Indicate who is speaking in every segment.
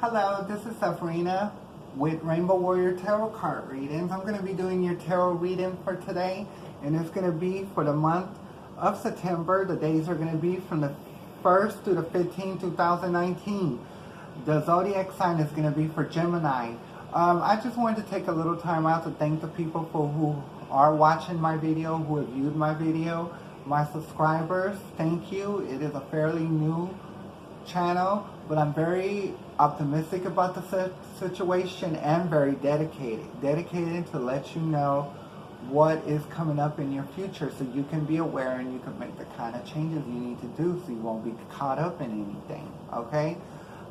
Speaker 1: Hello, this is Sabrina with Rainbow Warrior Tarot card readings. I'm going to be doing your tarot reading for today, and it's going to be for the month of September. The days are going to be from the 1st to the 15th, 2019. The zodiac sign is going to be for Gemini. I just wanted to take a little time out to thank the people who are watching my video, who have viewed my video, my subscribers. Thank you. It is a fairly new channel, but I'm very optimistic about the situation and very dedicated to let you know what is coming up in your future, so you can be aware and you can make the kind of changes you need to do so you won't be caught up in anything. Okay,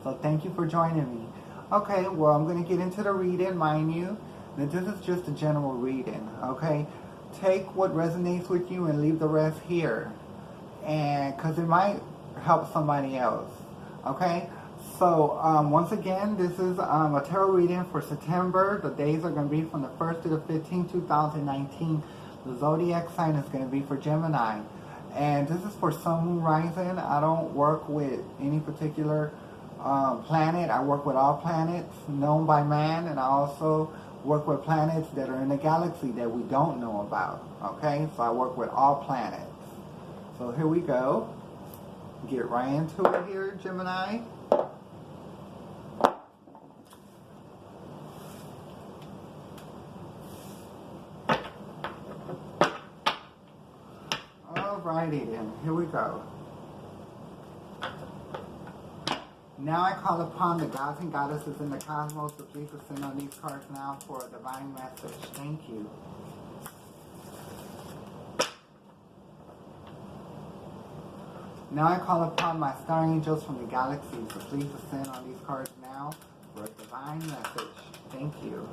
Speaker 1: so thank you for joining me. Okay, well, I'm going to get into the reading. Mind you that this is just a general reading. Okay, take what resonates with you and leave the rest here, and because it might help somebody else. Okay, so once again, this is a tarot reading for September. The days are going to be from the 1st to the 15th, 2019. The zodiac sign is going to be for Gemini. And this is for Sun, Moon, Rising. I don't work with any particular planet. I work with all planets known by man, and I also work with planets that are in the galaxy that we don't know about. Okay, so I work with all planets. So here we go. Get right into it here, Gemini. Alrighty then, here we go. Now I call upon the gods and goddesses in the cosmos to please ascend on these cards now for a divine message. Thank you. Now I call upon my star angels from the galaxies to please ascend on these cards now for a divine message. Thank you.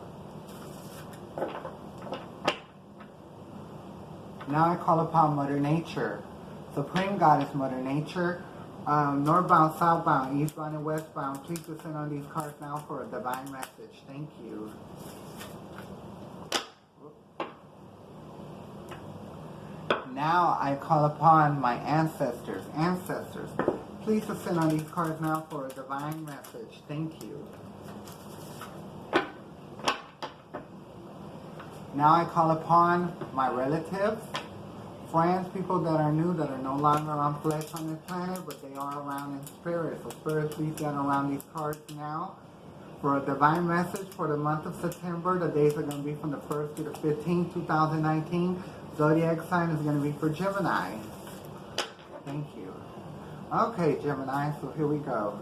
Speaker 1: Now I call upon Mother Nature, Supreme Goddess Mother Nature, northbound, southbound, eastbound, and westbound. Please ascend on these cards now for a divine message. Thank you. Now I call upon my ancestors. Ancestors, please ascend on these cards now for a divine message. Thank you. Now I call upon my relatives, friends, people that are new, that are no longer on flesh on this planet, but they are around in spirit. So spirit, please get around these cards now for a divine message for the month of September. The days are going to be from the 1st to the 15th, 2019. Zodiac sign is going to be for Gemini. Thank you. Okay, Gemini, so here we go.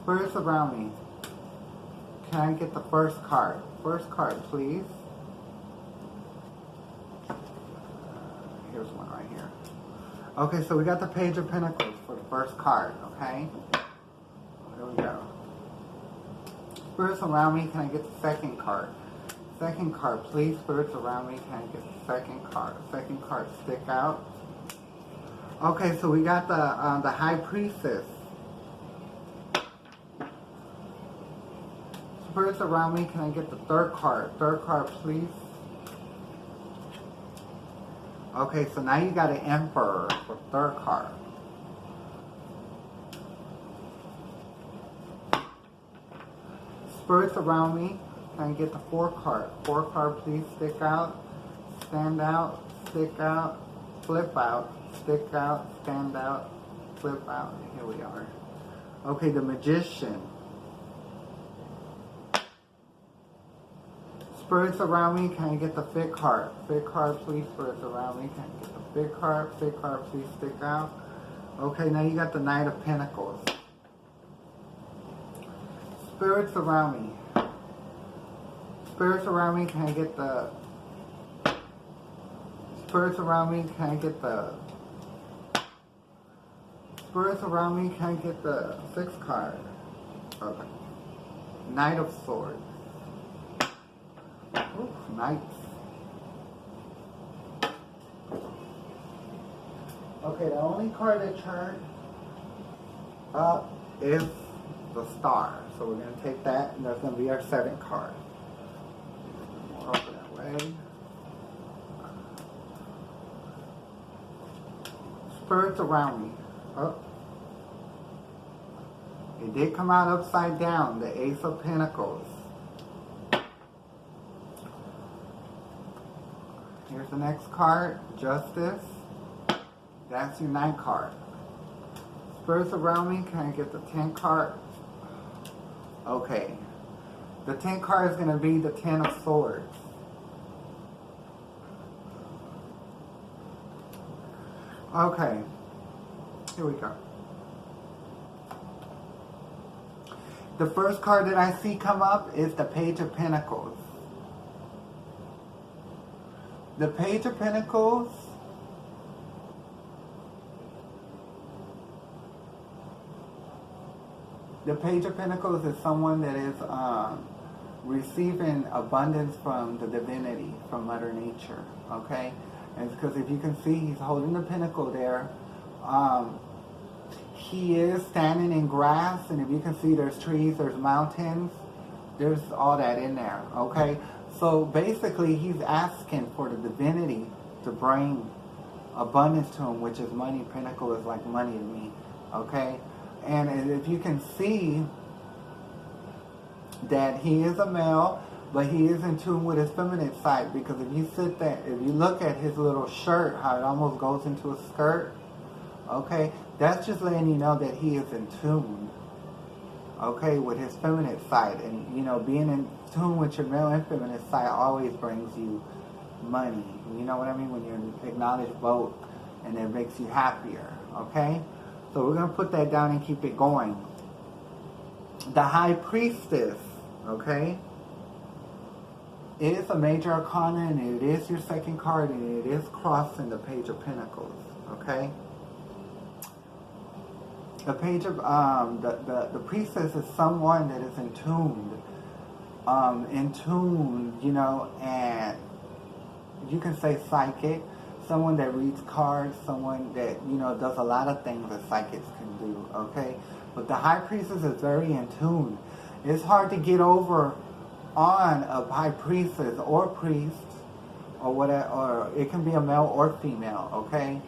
Speaker 1: Spirits around me. Can I get the first card? First card, please. Here's one right here. Okay, so we got the Page of Pentacles for the first card, okay? Here we go. Spirits around me, can I get the second card? Second card, please. Spirits around me, can I get the second card? Second card, stick out. Okay, so we got the High Priestess. Spirits around me, can I get the third card? Third card, please. Okay, so now you got an Emperor for third card. Spirits around me, can I get the fourth card? Fourth card, please. Stick out, stand out, stick out, flip out, stick out, stand out, flip out. Here we are. Okay, the Magician. Spirits around me, can I get the fifth card? Fifth card, please. Spirits around me, can I get the fifth card? Fifth card, please. Stick out. Okay, now you got the Knight of Pentacles. Spirits around me. Spirits around me, can I get the... Spirits around me, can I get the... Spirits around me, can I get the sixth card? Okay. Knight of Swords. Ooh, nice. Okay, the only card that turned up is the Star. So we're going to take that, and that's going to be our second card. More over that way. Spirits around me. Oh. It did come out upside down, the Ace of Pentacles. Here's the next card, Justice. That's your 9 card. Spirits around me, can I get the 10 card? Okay. The 10 card is going to be the 10 of Swords. Okay. Here we go. The first card that I see come up is the Page of Pentacles. The Page of Pentacles is someone that is receiving abundance from the divinity, from Mother Nature, okay? And it's because if you can see, he's holding the pentacle there. He is standing in grass, and if you can see, there's trees, there's mountains, there's all that in there, okay? So basically, he's asking for the divinity to bring abundance to him, which is money. Pentacle is like money to me, okay? And if you can see that he is a male, but he is in tune with his feminine side, because if you sit there, if you look at his little shirt, how it almost goes into a skirt, okay, that's just letting you know that he is in tune, okay, with his feminine side. And, you know, being in tune with your male and feminine side always brings you money. You know what I mean? When you acknowledge both, and it makes you happier, okay? So we're going to put that down and keep it going. The High Priestess, okay, is a major arcana, and it is your second card, and it is crossing the Page of Pentacles, okay? The Page of, the Priestess is someone that is in tune, you know, and you can say psychic, someone that reads cards, someone that, you know, does a lot of things that psychics can do, okay? But the High Priestess is very in tune. It's hard to get over on a High Priestess or priest or whatever, or it can be a male or female, okay?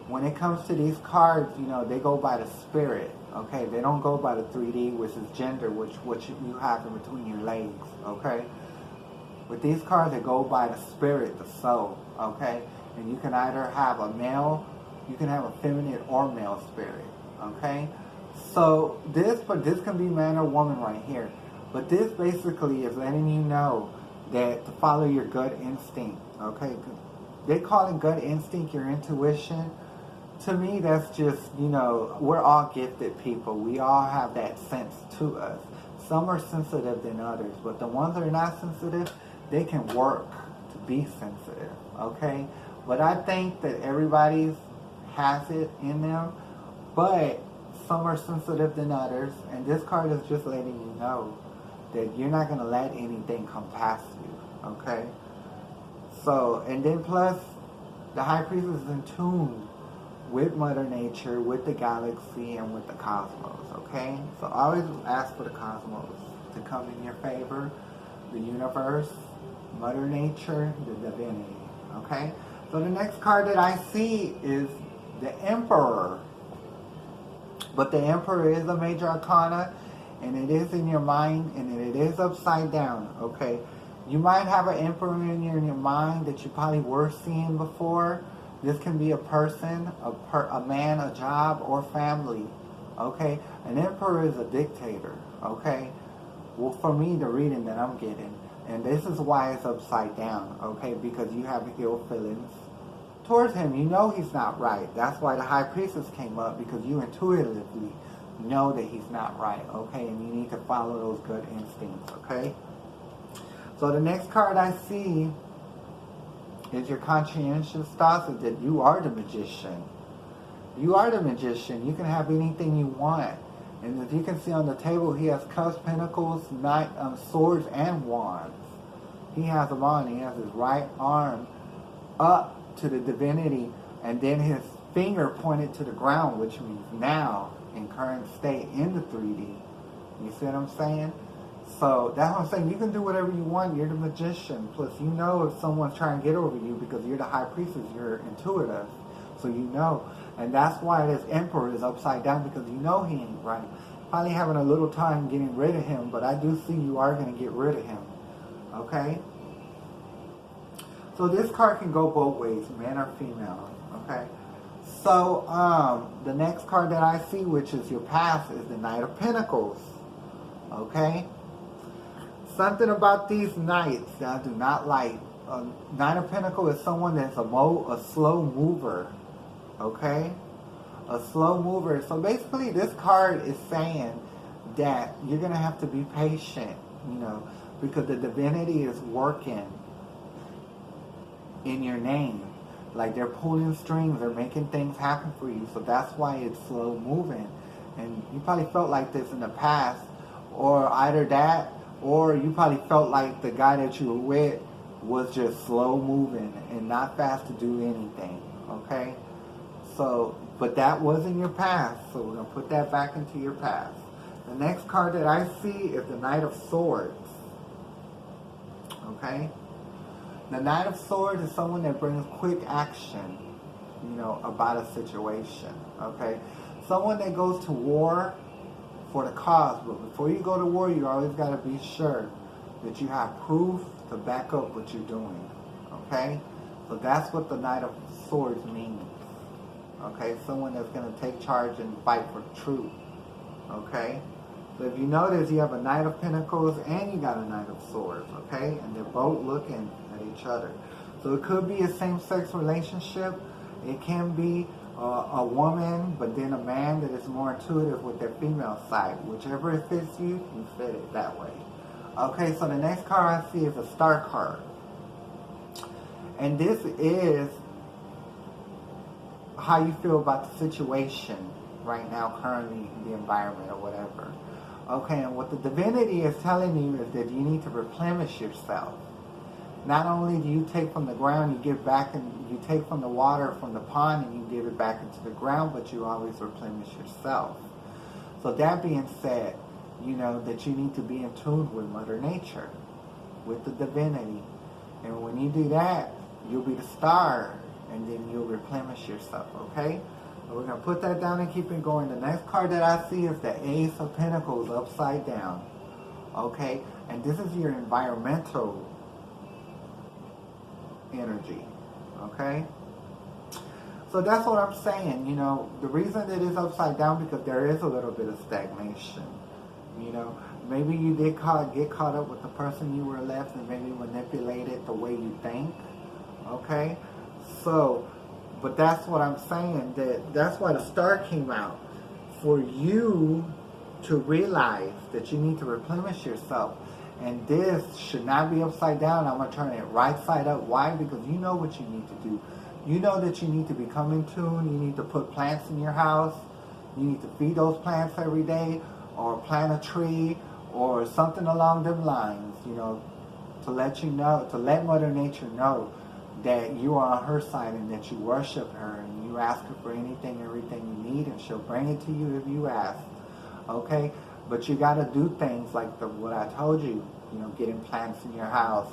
Speaker 1: When it comes to these cards, you know, they go by the spirit, okay? They don't go by the 3D, which is gender, which you have in between your legs, okay? With these cards, they go by the spirit, the soul, okay? And you can either have a male, you can have a feminine or male spirit, okay? So this can be man or woman right here. But this basically is letting you know that to follow your gut instinct, okay? They call it gut instinct, your intuition. To me, that's just, you know, we're all gifted people. We all have that sense to us. Some are sensitive than others, but the ones that are not sensitive, they can work to be sensitive, okay? But I think that everybody has it in them, but some are sensitive than others, and this card is just letting you know that you're not going to let anything come past you, okay? So, and then plus, the High Priestess is in tune with Mother Nature, with the galaxy, and with the cosmos, okay? So always ask for the cosmos to come in your favor, the universe, Mother Nature, the divinity, okay? So the next card that I see is the Emperor. But the Emperor is a major arcana, and it is in your mind, and it is upside down, okay? You might have an Emperor in your mind that you probably were seeing before. This can be a person, a man, a job, or family, okay? An Emperor is a dictator, okay? Well, for me, the reading that I'm getting, and this is why it's upside down, okay? Because you have ill feelings towards him. You know he's not right. That's why the High Priestess came up, because you intuitively know that he's not right, okay? And you need to follow those good instincts, okay? So the next card I see is your conscientious thoughts, is that you are the magician. You are the magician. You can have anything you want. And as you can see on the table, he has cups, pentacles, swords, and wands. He has them on. He has his right arm up to the divinity, and then his finger pointed to the ground, which means now, in current state, in the 3D. You see what I'm saying? So that's what I'm saying. You can do whatever you want. You're the magician. Plus, you know if someone's trying to get over you, because you're the High Priestess, you're intuitive. So you know. And that's why this Emperor is upside down, because you know he ain't right. probably having a little time getting rid of him, but I do see you are going to get rid of him. Okay? So this card can go both ways, man or female. Okay? So the next card that I see, which is your past, is the Knight of Pentacles. Okay? Something about these knights that I do not like. Knight of Pentacles is someone that's a slow mover. Okay? A slow mover. So basically this card is saying that you're going to have to be patient, you know, because the divinity is working in your name. Like they're pulling strings, they're making things happen for you. So that's why it's slow moving. And you probably felt like this in the past, or either that, or you probably felt like the guy that you were with was just slow moving and not fast to do anything. Okay? So, but that was in your past, so we're going to put that back into your past. The next card that I see is the Knight of Swords. Okay? The Knight of Swords is someone that brings quick action, you know, about a situation. Okay? Someone that goes to war for the cause, but before you go to war, you always got to be sure that you have proof to back up what you're doing. Okay? So that's what the Knight of Swords means. Okay? Someone that's going to take charge and fight for truth. Okay? So if you notice, you have a Knight of Pentacles and you got a Knight of Swords. Okay? And they're both looking at each other. So it could be a same-sex relationship. It can be a woman, but then a man that is more intuitive with their female side. Whichever it fits you, you fit it that way. Okay, so the next card I see is a Star card. And this is how you feel about the situation right now, currently, the environment or whatever. Okay, and what the divinity is telling you is that you need to replenish yourself. Not only do you take from the ground, you give back, and you take from the water from the pond and you give it back into the ground, but you always replenish yourself. So that being said, you know that you need to be in tune with Mother Nature, with the divinity. And when you do that, you'll be the star, and then you'll replenish yourself, okay? So we're going to put that down and keep it going. The next card that I see is the Ace of Pentacles upside down, okay? And this is your environmental energy, okay? So that's what I'm saying, you know, the reason that it's upside down because there is a little bit of stagnation, you know. Maybe you did get caught up with the person you were left and maybe manipulated the way you think, okay? So, but that's what I'm saying, that's why the star came out, for you to realize that you need to replenish yourself. And this should not be upside down. I'm going to turn it right side up. Why? Because you know what you need to do. You know that you need to become in tune. You need to put plants in your house. You need to feed those plants every day, or plant a tree, or something along them lines, you know, to let you know, to let Mother Nature know that you are on her side and that you worship her and you ask her for anything, everything you need, and she'll bring it to you if you ask. Okay? But you got to do things like what I told you, you know, getting plants in your house,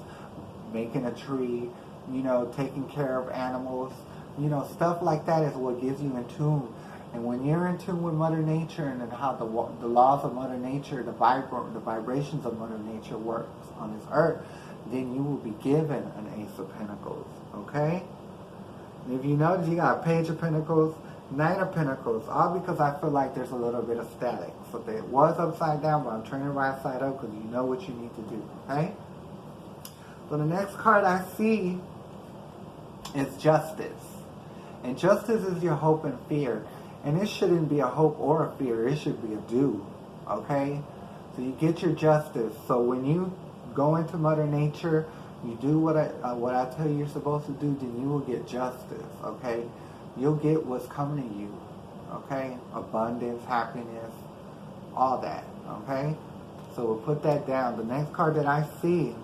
Speaker 1: making a tree, you know, taking care of animals, you know, stuff like that is what gives you in tune. And when you're in tune with Mother Nature and how the laws of Mother Nature, the vibrations of Mother Nature works on this earth, then you will be given an Ace of Pentacles, okay? And if you notice, you got a Page of Pentacles, Knight of Pentacles, all because I feel like there's a little bit of static. So it was upside down, but I'm turning right side up because you know what you need to do, okay? So the next card I see is Justice. And Justice is your hope and fear. And it shouldn't be a hope or a fear. It should be a do, okay? So you get your justice. So when you go into Mother Nature, you do what I tell you you're supposed to do, then you will get justice, okay? You'll get what's coming to you, okay? Abundance, happiness, all that, okay? So we'll put that down. The next card that I see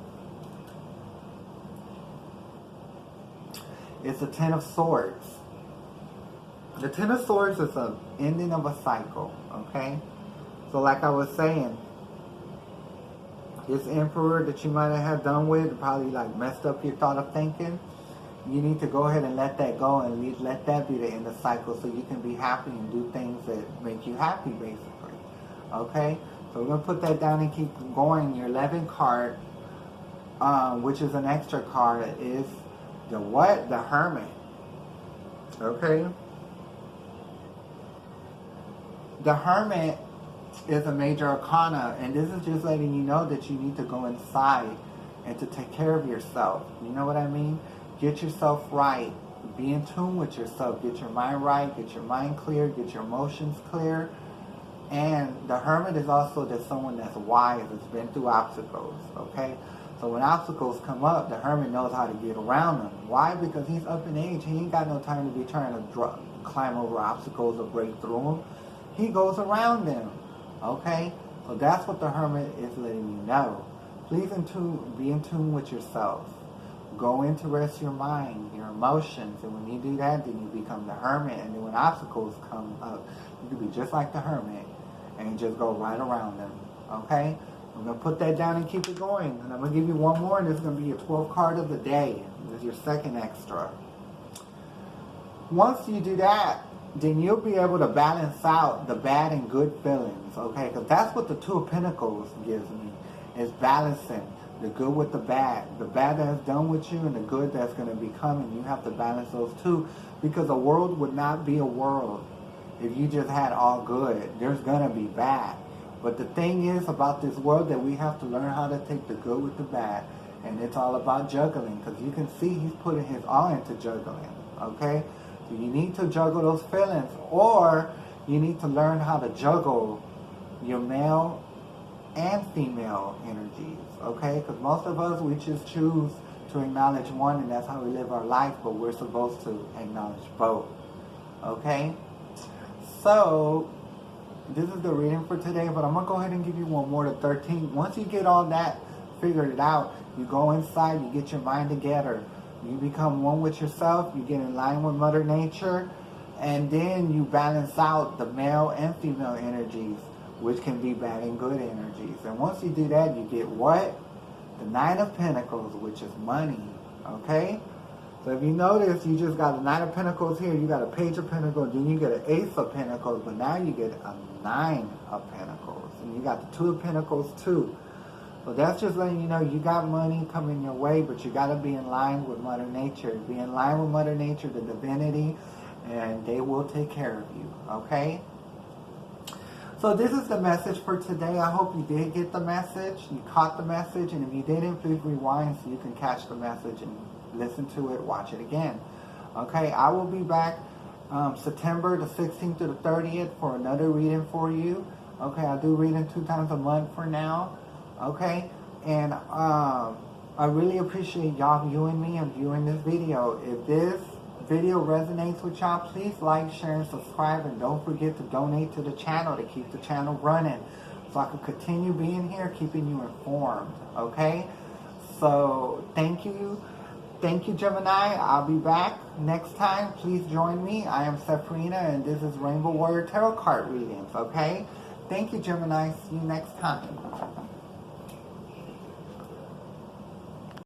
Speaker 1: is the Ten of Swords. The Ten of Swords is the ending of a cycle, okay? So like I was saying, this emperor that you might have done with probably like messed up your thought of thinking. You need to go ahead and let that go and let that be the end of the cycle so you can be happy and do things that make you happy, basically. Okay? So we're going to put that down and keep going. Your 11th card, which is an extra card, is the what? The Hermit. Okay? The Hermit is a major arcana, and this is just letting you know that you need to go inside and to take care of yourself. You know what I mean? Get yourself right. Be in tune with yourself. Get your mind right. Get your mind clear. Get your emotions clear. And the Hermit is also that someone that's wise, that's been through obstacles. Okay? So when obstacles come up, the Hermit knows how to get around them. Why? Because he's up in age. He ain't got no time to be trying to climb over obstacles or break through them. He goes around them. Okay? So that's what the Hermit is letting you know. Please be in tune with yourself. Go in to rest your mind, your emotions. And when you do that, then you become the Hermit. And then when obstacles come up, you can be just like the Hermit and just go right around them. Okay? I'm going to put that down and keep it going. And I'm going to give you one more, and this is going to be your 12th card of the day. This is your second extra. Once you do that, then you'll be able to balance out the bad and good feelings, okay? Because that's what the Two of Pentacles gives me, is balancing the good with the bad that is done with you and the good that's going to be coming. You have to balance those two, because a world would not be a world if you just had all good. There's going to be bad. But the thing is about this world that we have to learn how to take the good with the bad, and it's all about juggling, because you can see he's putting his all into juggling, okay? So you need to juggle those feelings, or you need to learn how to juggle your male and female energies, okay? Because most of us, we just choose to acknowledge one, and that's how we live our life, but we're supposed to acknowledge both, okay? So this is the reading for today, but I'm going to go ahead and give you one more to 13. Once you get all that figured out, you go inside, you get your mind together, you become one with yourself, you get in line with Mother Nature, and then you balance out the male and female energies, which can be bad and good energies. And once you do that, you get what? The Nine of Pentacles, which is money, okay? So if you notice, you just got the Nine of Pentacles here, you got a Page of Pentacles, then you get an Ace of Pentacles, but now you get a Nine of Pentacles, and you got the Two of Pentacles too. So that's just letting you know you got money coming your way, but you got to be in line with Mother Nature. Be in line with Mother Nature, the divinity, and they will take care of you, okay? So this is the message for today. I hope you did get the message, you caught the message, and if you didn't, please rewind so you can catch the message and listen to it, watch it again. Okay, I will be back September the 16th to the 30th for another reading for you. Okay, I do reading 2 times a month for now. Okay, and I really appreciate y'all viewing me and viewing this video. If this video resonates with y'all, please like, share, and subscribe, and don't forget to donate to the channel to keep the channel running, so I can continue being here, keeping you informed. Okay, so thank you, Gemini. I'll be back next time. Please join me. I am Sephrina, and this is Rainbow Warrior Tarot Card Readings. Okay, thank you, Gemini. See you next time.